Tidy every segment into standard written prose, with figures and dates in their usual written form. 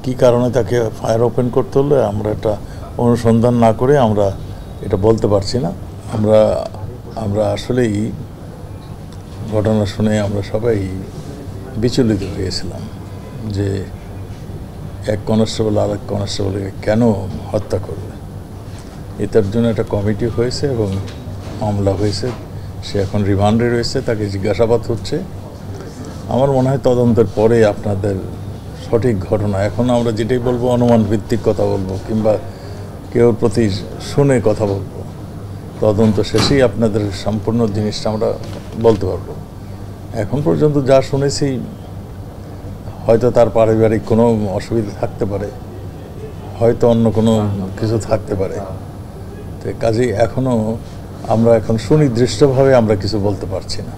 কি কারণে তাকে ফায়ার ওপেন করতে হলো আমরা এটা অনুসন্ধান না করে আমরা এটা বলতে পারছি না। আমরা আসলেই ঘটনা শুনে আমরা সবাই বিচলিত হয়েছিলাম যে এক কনস্টেবল আর এক কনস্টেবলকে কেন হত্যা করবে। এটার জন্য একটা কমিটি হয়েছে এবং মামলা হয়েছে, সে এখন রিমান্ডে রয়েছে, তাকে জিজ্ঞাসাবাদ হচ্ছে। আমার মনে হয় তদন্তের পরে আপনাদের সঠিক ঘটনা, এখন আমরা যেটাই বলবো অনুমান ভিত্তিক কথা বলবো কিংবা কেউর প্রতি শুনে কথা বলবো, তদন্ত শেষেই আপনাদের সম্পূর্ণ জিনিসটা আমরা বলতে পারবো। এখন পর্যন্ত যা শুনেছি হয়তো তার পারিবারিক কোনো অসুবিধা থাকতে পারে, হয়তো অন্য কোনো কিছু থাকতে পারে। তো কাজেই এখনও আমরা এখন সুনির্দিষ্টভাবে আমরা কিছু বলতে পারছি না।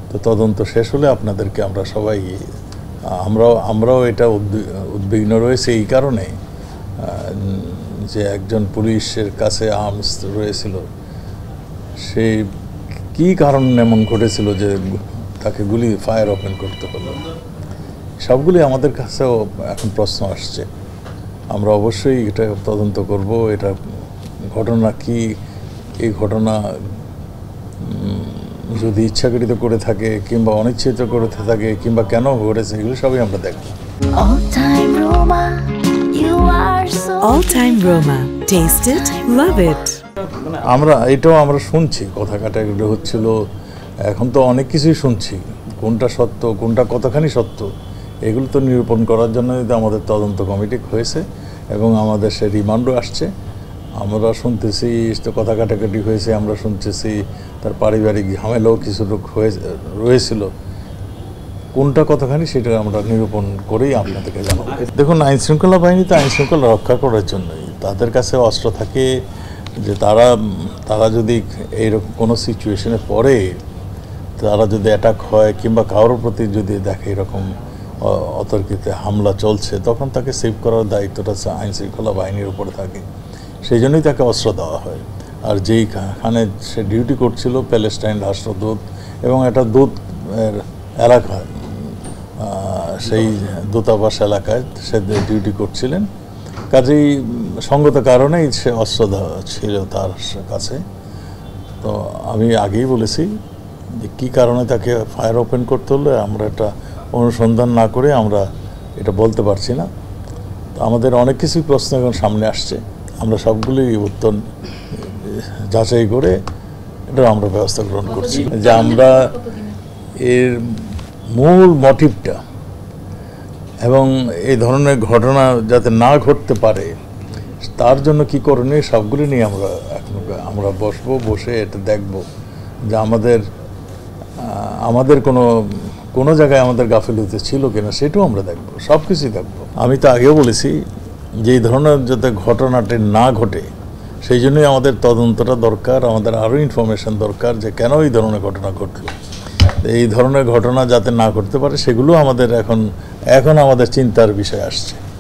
তো তদন্ত শেষ হলে আপনাদেরকে আমরা সবাই আমরাও এটা উদ্বিগ্ন রয়েছে এই কারণে যে একজন পুলিশের কাছে আর্মস রয়েছিল, সে কি কারণ এমন ঘটেছিল যে তাকে ফায়ার ওপেন করতে হলো, সবগুলি আমাদের কাছেও এখন প্রশ্ন আসছে। আমরা অবশ্যই এটা তদন্ত করব, এটা ঘটনা কি, এই ঘটনা যদি ইচ্ছাকৃত করে থাকে কিংবা অনিচ্ছিত করে থাকে কিংবা কেন ঘটেছে, এগুলো সবই আমরা দেখব। All time Roma. Taste it, love it. এটাও আমরা শুনছি, কথা কাটাকাটি হচ্ছিল। এখন তো অনেক কিছুই শুনছি, কোনটা সত্য কোনটা কতখানি সত্য এগুলো তো নিরূপণ করার জন্য আমাদের তদন্ত কমিটি হয়েছে এবং আমাদের সে রিমান্ডও আসছে। আমরা শুনতেছি তো কথা কাটাকাটি হয়েছে, আমরা শুনতেছি তার পারিবারিক ঝামেলাও কিছু লোক রয়েছিল। কোনটা কতখানি সেটা আমরা নিরূপণ করেই আপনাদেরকে জানাবো। দেখুন, আইনশৃঙ্খলা বাহিনী তো আইনশৃঙ্খলা রক্ষা করার জন্যই, তাদের কাছে অস্ত্র থাকে যে তারা যদি এইরকম কোনো সিচুয়েশনে পড়ে, তারা যদি অ্যাটাক হয় কিংবা কারোর প্রতি যদি দেখে এরকম অতর্কিত হামলা চলছে, তখন তাকে সেভ করার দায়িত্বটা আইনশৃঙ্খলা বাহিনীর উপরে থাকে। সেই জন্যই তাকে অস্ত্র দেওয়া হয়। আর যেইখানে সে ডিউটি করছিল প্যালেস্টাইন রাষ্ট্রদূত এবং একটা দূত এলাকা, সেই দূতাবাস এলাকায় সে ডিউটি করছিলেন, কাজেই সঙ্গত কারণেই সে অস্ত্র ছিল তার কাছে। তো আমি আগেই বলেছি যে কী কারণে তাকে ফায়ার ওপেন করতে হলো আমরা এটা অনুসন্ধান না করে আমরা এটা বলতে পারছি না। তো আমাদের অনেক কিছুই প্রশ্ন এখন সামনে আসছে, আমরা সবগুলি উত্তর যাচাই করে এটা আমরা ব্যবস্থা গ্রহণ করছি। যে আমরা এর মূল মোটিভটা এবং এই ধরনের ঘটনা যাতে না ঘটতে পারে তার জন্য কী করণীয় সবগুলি নিয়ে আমরা বসে এটা দেখব যে আমাদের কোনো জায়গায় আমাদের গাফিলতি ছিল কিনা সেটাও আমরা দেখব, সব কিছুই দেখব। আমি তো আগেও বলেছি যে এই ধরনের যাতে ঘটনাটি না ঘটে সেই জন্যই আমাদের তদন্তটা দরকার, আমাদের আরও ইনফরমেশন দরকার যে কেন এই ধরনের ঘটনা ঘটলো। এই ধরনের ঘটনা যাতে না ঘটতে পারে সেগুলো আমাদের এখন আমাদের চিন্তার বিষয় আসছে।